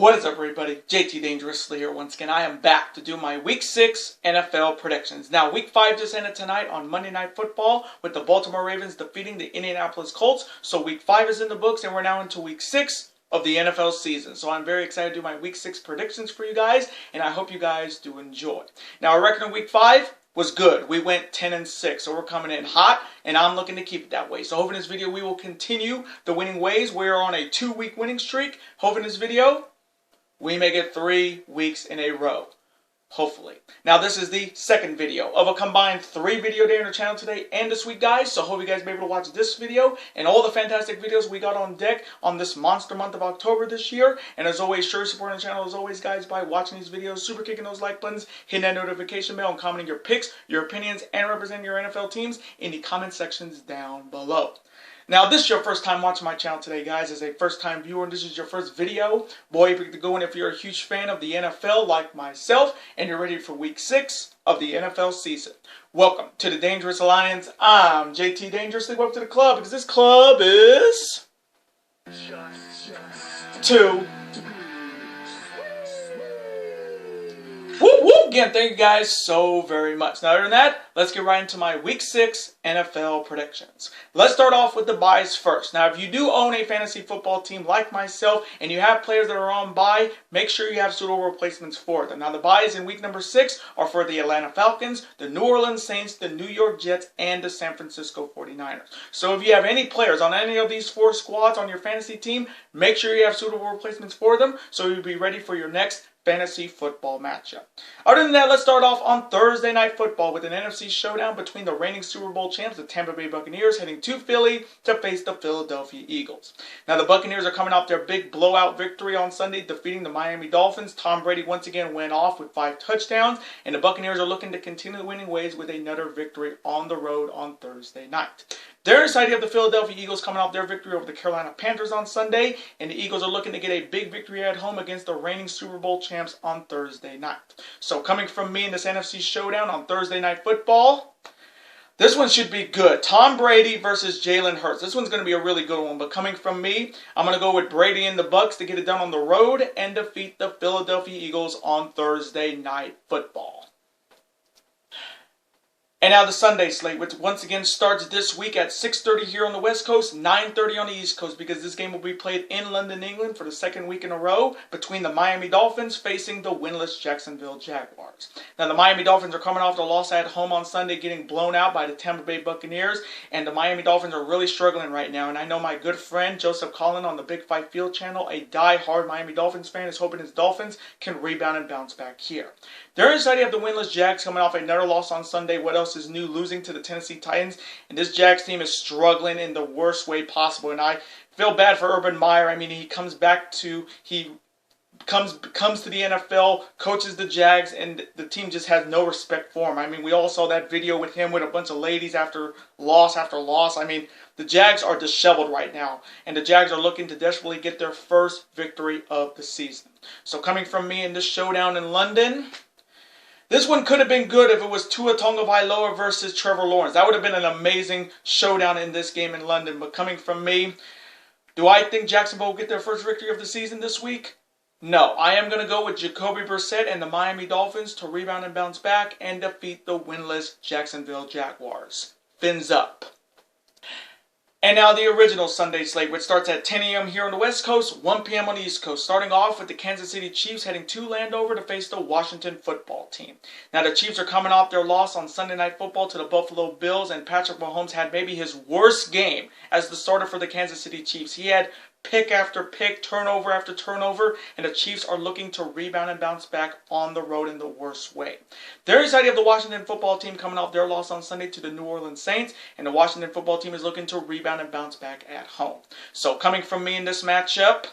What is up, everybody? JT Dangerously here once again. I am back to do my Week 6 NFL predictions. Now, Week 5 just ended tonight on Monday Night Football with the Baltimore Ravens defeating the Indianapolis Colts. So Week 5 is in the books, and we're now into Week 6 of the NFL season. So I'm very excited to do my Week 6 predictions for you guys, and I hope you guys do enjoy. Now, our record in Week 5 was good. We went 10-6, so we're coming in hot, and I'm looking to keep it that way. So hopefully in this video we will continue the winning ways. We're on a 2-week winning streak. Hopefully in this video we make it 3 weeks in a row. Hopefully. Now this is the second video of a combined 3 video day on the channel today and this week, guys. So hope you guys be able to watch this video and all the fantastic videos we got on deck on this monster month of October this year. And as always, sure supporting the channel as always, guys, by watching these videos, super kicking those like buttons, hitting that notification bell, and commenting your picks, your opinions, and representing your NFL teams in the comment sections down below. Now, if this is your first time watching my channel today, guys, as a first-time viewer, and this is your first video, boy, if you could go in if you're a huge fan of the NFL like myself, and you're ready for Week 6 of the NFL season. Welcome to the Dangerous Alliance. I'm JT Dangerously. Welcome to the club, because this club is... 2. Whoop, whoop. Again, thank you guys so very much. Now, other than that, let's get right into my Week 6 NFL predictions. Let's start off with the buys first. Now, if you do own a fantasy football team like myself and you have players that are on bye, make sure you have suitable replacements for them. Now, the buys in week number 6 are for the Atlanta Falcons, the New Orleans Saints, the New York Jets, and the San Francisco 49ers. So if you have any players on any of these 4 squads on your fantasy team, make sure you have suitable replacements for them so you'll be ready for your next fantasy football matchup. Other than that, let's start off on Thursday Night Football with an NFC showdown between the reigning Super Bowl champs, the Tampa Bay Buccaneers, heading to Philly to face the Philadelphia Eagles. Now, the Buccaneers are coming off their big blowout victory on Sunday, defeating the Miami Dolphins. Tom Brady once again went off with 5 touchdowns, and the Buccaneers are looking to continue the winning ways with another victory on the road on Thursday night. They're excited of the Philadelphia Eagles coming off their victory over the Carolina Panthers on Sunday, and the Eagles are looking to get a big victory at home against the reigning Super Bowl champs on Thursday night. So coming from me in this NFC showdown on Thursday Night Football, this one should be good. Tom Brady versus Jalen Hurts. This one's going to be a really good one, but coming from me, I'm going to go with Brady and the Bucs to get it done on the road and defeat the Philadelphia Eagles on Thursday Night Football. And now the Sunday slate, which once again starts this week at 6:30 here on the West Coast, 9:30 on the East Coast, because this game will be played in London, England for the second week in a row between the Miami Dolphins facing the winless Jacksonville Jaguars. Now, the Miami Dolphins are coming off the loss at home on Sunday, getting blown out by the Tampa Bay Buccaneers, and the Miami Dolphins are really struggling right now. And I know my good friend Joseph Collin on the Big Fight Field channel, a die-hard Miami Dolphins fan, is hoping his Dolphins can rebound and bounce back here. They're excited to have the winless Jags coming off another loss on Sunday. What else is new? Losing to the Tennessee Titans. And this Jags team is struggling in the worst way possible. And I feel bad for Urban Meyer. I mean, he comes to the NFL, coaches the Jags, and the team just has no respect for him. I mean, we all saw that video with him with a bunch of ladies after loss after loss. I mean, the Jags are disheveled right now, and the Jags are looking to desperately get their first victory of the season. So coming from me in this showdown in London, this one could have been good if it was Tua Tagovailoa versus Trevor Lawrence. That would have been an amazing showdown in this game in London. But coming from me, do I think Jacksonville will get their first victory of the season this week? No. I am going to go with Jacoby Brissett and the Miami Dolphins to rebound and bounce back and defeat the winless Jacksonville Jaguars. Fins up. And now the original Sunday slate, which starts at 10 a.m. here on the West Coast, 1 p.m. on the East Coast. Starting off with the Kansas City Chiefs heading to Landover to face the Washington Football Team. Now the Chiefs are coming off their loss on Sunday Night Football to the Buffalo Bills, and Patrick Mahomes had maybe his worst game as the starter for the Kansas City Chiefs. He had pick after pick, turnover after turnover, and the Chiefs are looking to rebound and bounce back on the road in the worst way. They're excited of the Washington Football Team coming off their loss on Sunday to the New Orleans Saints, and the Washington Football Team is looking to rebound and bounce back at home. So coming from me in this matchup,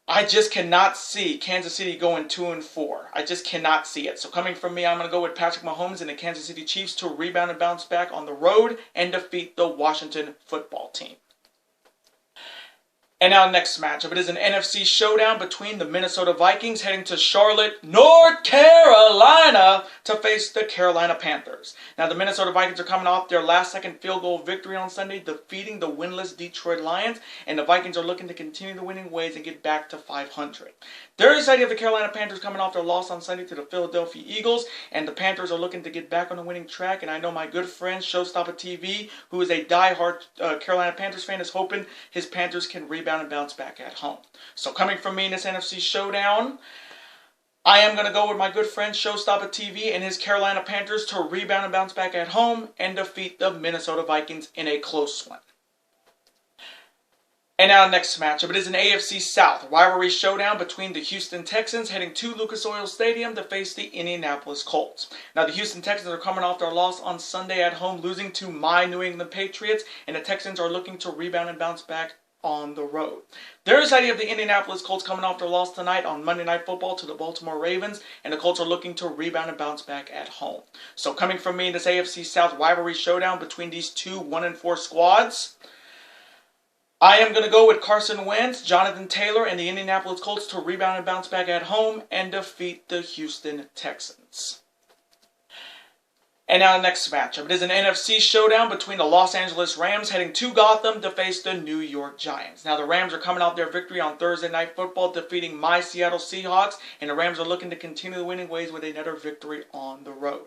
I just cannot see Kansas City going 2-4. I just cannot see it. So coming from me, I'm going to go with Patrick Mahomes and the Kansas City Chiefs to rebound and bounce back on the road and defeat the Washington Football Team. And now next matchup, it is an NFC showdown between the Minnesota Vikings heading to Charlotte, North Carolina to face the Carolina Panthers. Now the Minnesota Vikings are coming off their last-second field goal victory on Sunday, defeating the winless Detroit Lions, and the Vikings are looking to continue the winning ways and get back to 500. Their side of the Carolina Panthers coming off their loss on Sunday to the Philadelphia Eagles, and the Panthers are looking to get back on the winning track, and I know my good friend Showstopper TV, who is a diehard Carolina Panthers fan, is hoping his Panthers can rebound and bounce back at home. So coming from me in this NFC showdown, I am going to go with my good friend Showstopper TV and his Carolina Panthers to rebound and bounce back at home and defeat the Minnesota Vikings in a close one. And now next matchup, it is an AFC South rivalry showdown between the Houston Texans heading to Lucas Oil Stadium to face the Indianapolis Colts. Now the Houston Texans are coming off their loss on Sunday at home, losing to my New England Patriots, and the Texans are looking to rebound and bounce back on the road. There is the idea of the Indianapolis Colts coming off their loss tonight on Monday Night Football to the Baltimore Ravens, and the Colts are looking to rebound and bounce back at home. So coming from me in this AFC South rivalry showdown between these two 1-4 squads, I am going to go with Carson Wentz, Jonathan Taylor, and the Indianapolis Colts to rebound and bounce back at home and defeat the Houston Texans. And now the next matchup. It is an NFC showdown between the Los Angeles Rams heading to Gotham to face the New York Giants. Now the Rams are coming off their victory on Thursday Night Football, defeating my Seattle Seahawks, and the Rams are looking to continue the winning ways with another victory on the road.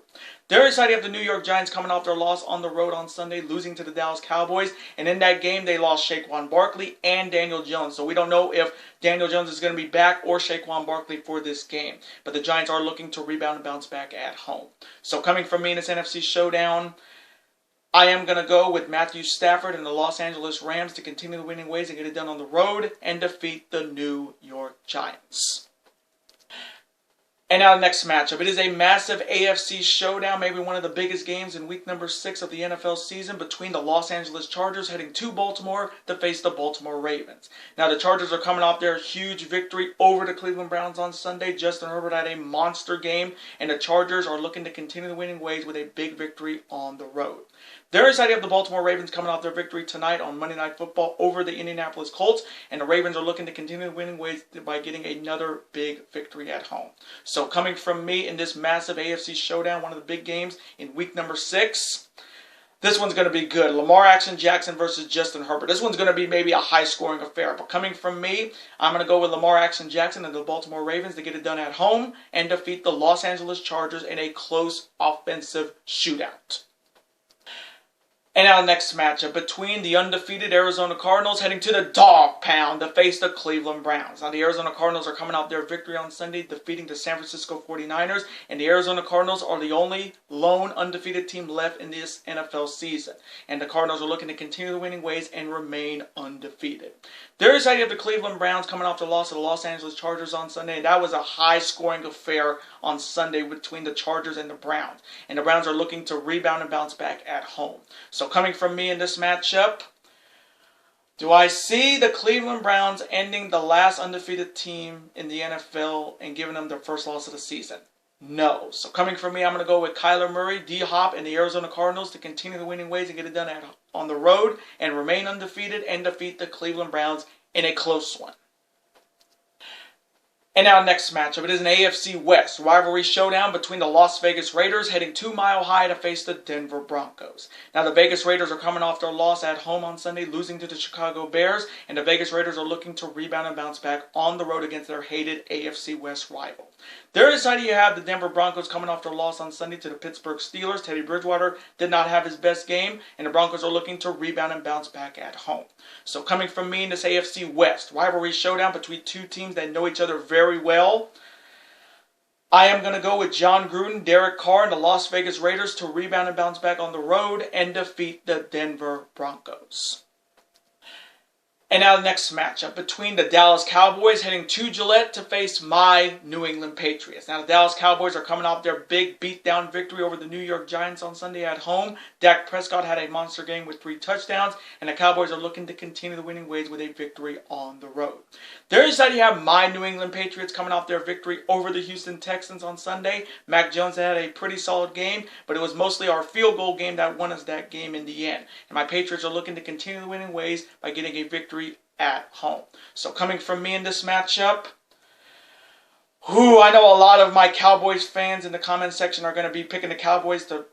There is the idea of the New York Giants coming off their loss on the road on Sunday, losing to the Dallas Cowboys, and in that game they lost Saquon Barkley and Daniel Jones. So we don't know if Daniel Jones is going to be back or Saquon Barkley for this game. But the Giants are looking to rebound and bounce back at home. So coming from me in this NFC showdown, I am going to go with Matthew Stafford and the Los Angeles Rams to continue the winning ways and get it done on the road and defeat the New York Giants. And now the next matchup. It is a massive AFC showdown, maybe one of the biggest games in week number 6 of the NFL season between the Los Angeles Chargers heading to Baltimore to face the Baltimore Ravens. Now the Chargers are coming off their huge victory over the Cleveland Browns on Sunday. Justin Herbert had a monster game, and the Chargers are looking to continue the winning ways with a big victory on the road. There is the idea of the Baltimore Ravens coming off their victory tonight on Monday Night Football over the Indianapolis Colts, and the Ravens are looking to continue the winning ways by getting another big victory at home. So coming from me in this massive AFC showdown, one of the big games in week number 6, this one's going to be good. Lamar Jackson versus Justin Herbert. This one's going to be maybe a high-scoring affair. But coming from me, I'm going to go with Lamar Jackson and the Baltimore Ravens to get it done at home and defeat the Los Angeles Chargers in a close offensive shootout. And now the next matchup between the undefeated Arizona Cardinals heading to the Dog Pound to face the Cleveland Browns. Now the Arizona Cardinals are coming off their victory on Sunday, defeating the San Francisco 49ers. And the Arizona Cardinals are the only lone undefeated team left in this NFL season. And the Cardinals are looking to continue the winning ways and remain undefeated. There is the idea of the Cleveland Browns coming off the loss of the Los Angeles Chargers on Sunday. And that was a high-scoring affair on Sunday between the Chargers and the Browns. And the Browns are looking to rebound and bounce back at home. So coming from me in this matchup, do I see the Cleveland Browns ending the last undefeated team in the NFL and giving them their first loss of the season? No. So coming from me, I'm going to go with Kyler Murray, D-Hop, and the Arizona Cardinals to continue the winning ways and get it done on the road and remain undefeated and defeat the Cleveland Browns in a close one. And now next matchup, it is an AFC West rivalry showdown between the Las Vegas Raiders heading to Mile High to face the Denver Broncos. Now the Vegas Raiders are coming off their loss at home on Sunday, losing to the Chicago Bears, and the Vegas Raiders are looking to rebound and bounce back on the road against their hated AFC West rival. There is side you have the Denver Broncos coming off their loss on Sunday to the Pittsburgh Steelers. Teddy Bridgewater did not have his best game, and the Broncos are looking to rebound and bounce back at home. So coming from me in this AFC West rivalry showdown between two teams that know each other very well, I am going to go with John Gruden, Derek Carr, and the Las Vegas Raiders to rebound and bounce back on the road and defeat the Denver Broncos. And now the next matchup between the Dallas Cowboys heading to Gillette to face my New England Patriots. Now the Dallas Cowboys are coming off their big beatdown victory over the New York Giants on Sunday at home. Dak Prescott had a monster game with 3 touchdowns, and the Cowboys are looking to continue the winning ways with a victory on the road. There is that you have my New England Patriots coming off their victory over the Houston Texans on Sunday. Mac Jones had a pretty solid game, but it was mostly our field goal game that won us that game in the end. And my Patriots are looking to continue the winning ways by getting a victory victory at home. So coming from me in this matchup, I know a lot of my Cowboys fans in the comment section are going to be picking the Cowboys to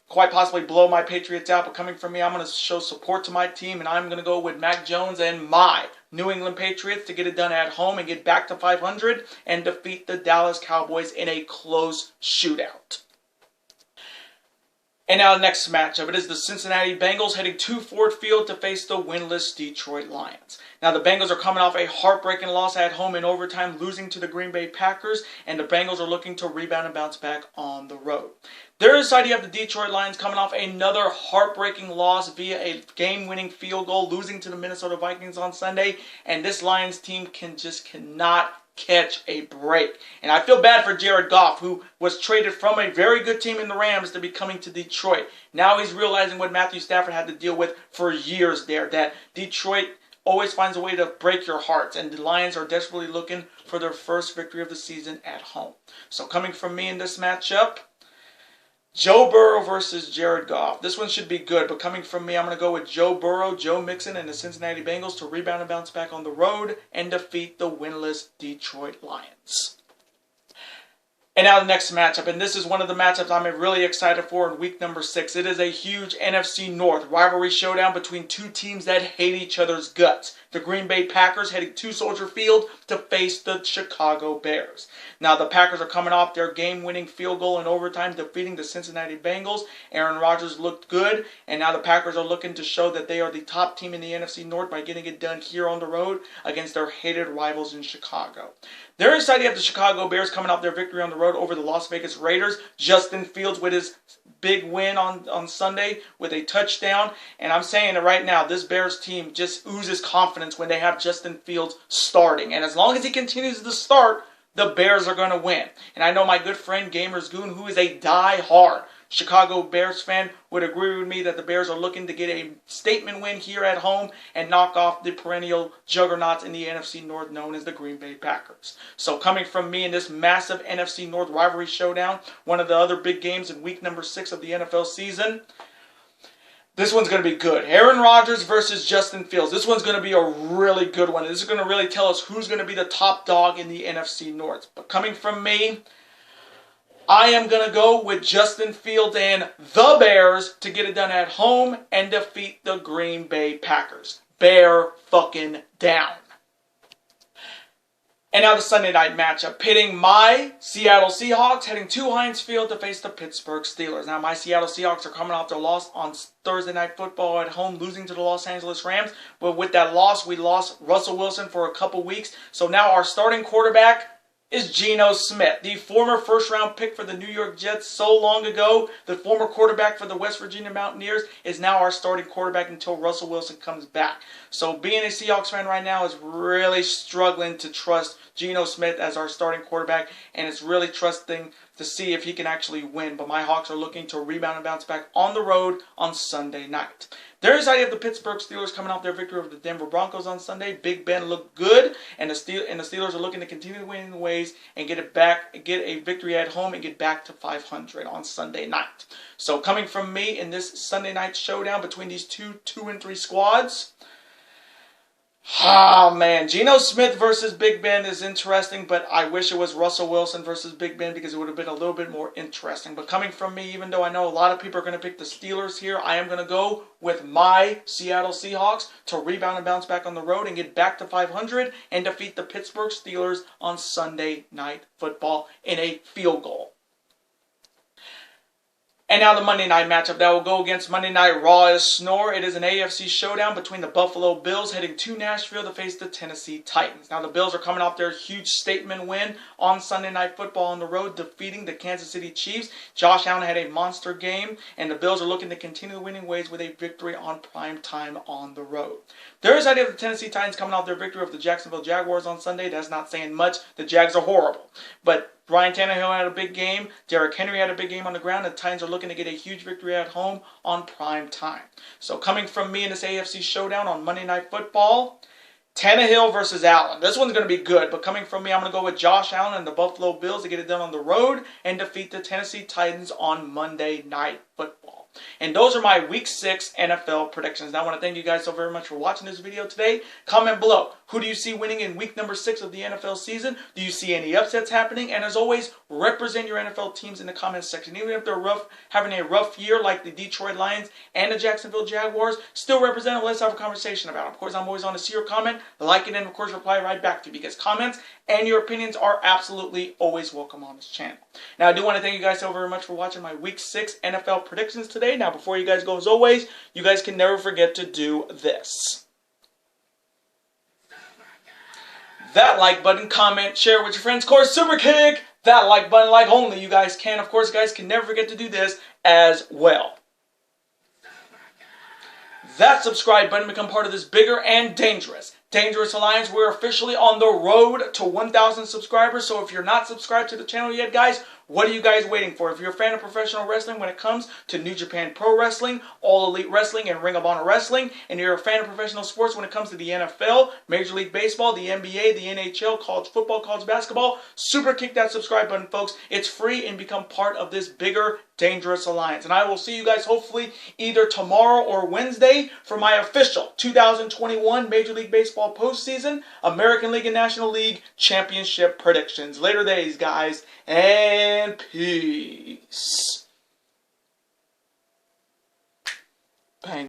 quite possibly blow my Patriots out. But coming from me, I'm going to show support to my team, and I'm going to go with Mac Jones and my New England Patriots to get it done at home and get back to 500 and defeat the Dallas Cowboys in a close shootout. And now the next matchup, it is the Cincinnati Bengals heading to Ford Field to face the winless Detroit Lions. Now the Bengals are coming off a heartbreaking loss at home in overtime, losing to the Green Bay Packers, and the Bengals are looking to rebound and bounce back on the road. The other side, you have the Detroit Lions coming off another heartbreaking loss via a game-winning field goal, losing to the Minnesota Vikings on Sunday, and this Lions team cannot catch a break. And I feel bad for Jared Goff, who was traded from a very good team in the Rams to be coming to Detroit. Now he's realizing what Matthew Stafford had to deal with for years there, that Detroit always finds a way to break your hearts, and the Lions are desperately looking for their first victory of the season at home. So coming from me in this matchup, Joe Burrow versus Jared Goff. This one should be good, but coming from me, I'm going to go with Joe Burrow, Joe Mixon, and the Cincinnati Bengals to rebound and bounce back on the road and defeat the winless Detroit Lions. And now the next matchup, and this is one of the matchups I'm really excited for in week number 6. It is a huge NFC North rivalry showdown between two teams that hate each other's guts. The Green Bay Packers heading to Soldier Field to face the Chicago Bears. Now the Packers are coming off their game-winning field goal in overtime, defeating the Cincinnati Bengals. Aaron Rodgers looked good, and now the Packers are looking to show that they are the top team in the NFC North by getting it done here on the road against their hated rivals in Chicago. They're excited to have the Chicago Bears coming off their victory on the road over the Las Vegas Raiders. Justin Fields with his big win on Sunday with a touchdown. And I'm saying it right now, this Bears team just oozes confidence when they have Justin Fields starting. And as long as he continues to start, the Bears are going to win. And I know my good friend Gamers Goon, who is a die-hard Chicago Bears fan, would agree with me that the Bears are looking to get a statement win here at home and knock off the perennial juggernauts in the NFC North known as the Green Bay Packers. So coming from me in this massive NFC North rivalry showdown, one of the other big games in week number 6 of the NFL season, this one's going to be good. Aaron Rodgers versus Justin Fields. This one's going to be a really good one. This is going to really tell us who's going to be the top dog in the NFC North. But coming from me, I am going to go with Justin Fields and the Bears to get it done at home and defeat the Green Bay Packers. Bear fucking down. And now the Sunday night matchup, pitting my Seattle Seahawks heading to Heinz Field to face the Pittsburgh Steelers. Now my Seattle Seahawks are coming off their loss on Thursday Night Football at home, losing to the Los Angeles Rams. But with that loss, we lost Russell Wilson for a couple weeks. So now our starting quarterback is Geno Smith, the former first-round pick for the New York Jets so long ago. The former quarterback for the West Virginia Mountaineers is now our starting quarterback until Russell Wilson comes back. So being a Seahawks fan right now is really struggling to trust Geno Smith as our starting quarterback, and it's really trusting to see if he can actually win. But my Hawks are looking to rebound and bounce back on the road on Sunday night. There's the idea of the Pittsburgh Steelers coming off their victory over the Denver Broncos on Sunday. Big Ben looked good, and the Steelers are looking to continue winning the ways and get a victory at home and get back to 500 on Sunday night. So coming from me in this Sunday night showdown between these 2-3 squads, oh man, Geno Smith versus Big Ben is interesting, but I wish it was Russell Wilson versus Big Ben because it would have been a little bit more interesting. But coming from me, even though I know a lot of people are going to pick the Steelers here, I am going to go with my Seattle Seahawks to rebound and bounce back on the road and get back to 500 and defeat the Pittsburgh Steelers on Sunday Night Football in a field goal. And now the Monday night matchup that will go against Monday Night Raw as Snore. It is an AFC showdown between the Buffalo Bills heading to Nashville to face the Tennessee Titans. Now the Bills are coming off their huge statement win on Sunday Night Football on the road, defeating the Kansas City Chiefs. Josh Allen had a monster game, and the Bills are looking to continue winning ways with a victory on prime time on the road. There is the idea of the Tennessee Titans coming off their victory over the Jacksonville Jaguars on Sunday. That's not saying much. The Jags are horrible. But Ryan Tannehill had a big game. Derrick Henry had a big game on the ground. The Titans are looking to get a huge victory at home on prime time. So coming from me in this AFC showdown on Monday Night Football, Tannehill versus Allen. This one's going to be good, but coming from me, I'm going to go with Josh Allen and the Buffalo Bills to get it done on the road and defeat the Tennessee Titans on Monday Night Football. And those are my Week 6 NFL predictions. Now, I want to thank you guys so very much for watching this video today. Comment below. Who do you see winning in week number 6 of the NFL season? Do you see any upsets happening? And as always, represent your NFL teams in the comments section. Even if they're having a rough year like the Detroit Lions and the Jacksonville Jaguars, still represent them. Let's have a conversation about it. Of course, I'm always on to see your comment, like it, and of course, reply right back to you, because comments and your opinions are absolutely always welcome on this channel. Now, I do want to thank you guys so very much for watching my Week 6 NFL predictions today. Now, before you guys go, as always, you guys can never forget to do this. That like button, comment, share with your friends. Of course, super kick that like button like only you guys can. Of course, guys can never forget to do this as well. That subscribe button, become part of this bigger and dangerous alliance. We're officially on the road to 1,000 subscribers. So if you're not subscribed to the channel yet, guys, what are you guys waiting for? If you're a fan of professional wrestling when it comes to New Japan Pro Wrestling, All Elite Wrestling, and Ring of Honor Wrestling, and you're a fan of professional sports when it comes to the NFL, Major League Baseball, the NBA, the NHL, college football, college basketball, super kick that subscribe button, folks. It's free, and become part of this bigger, dangerous alliance. And I will see you guys hopefully either tomorrow or Wednesday for my official 2021 Major League Baseball postseason, American League and National League championship predictions. Later days, guys, and peace. Bang.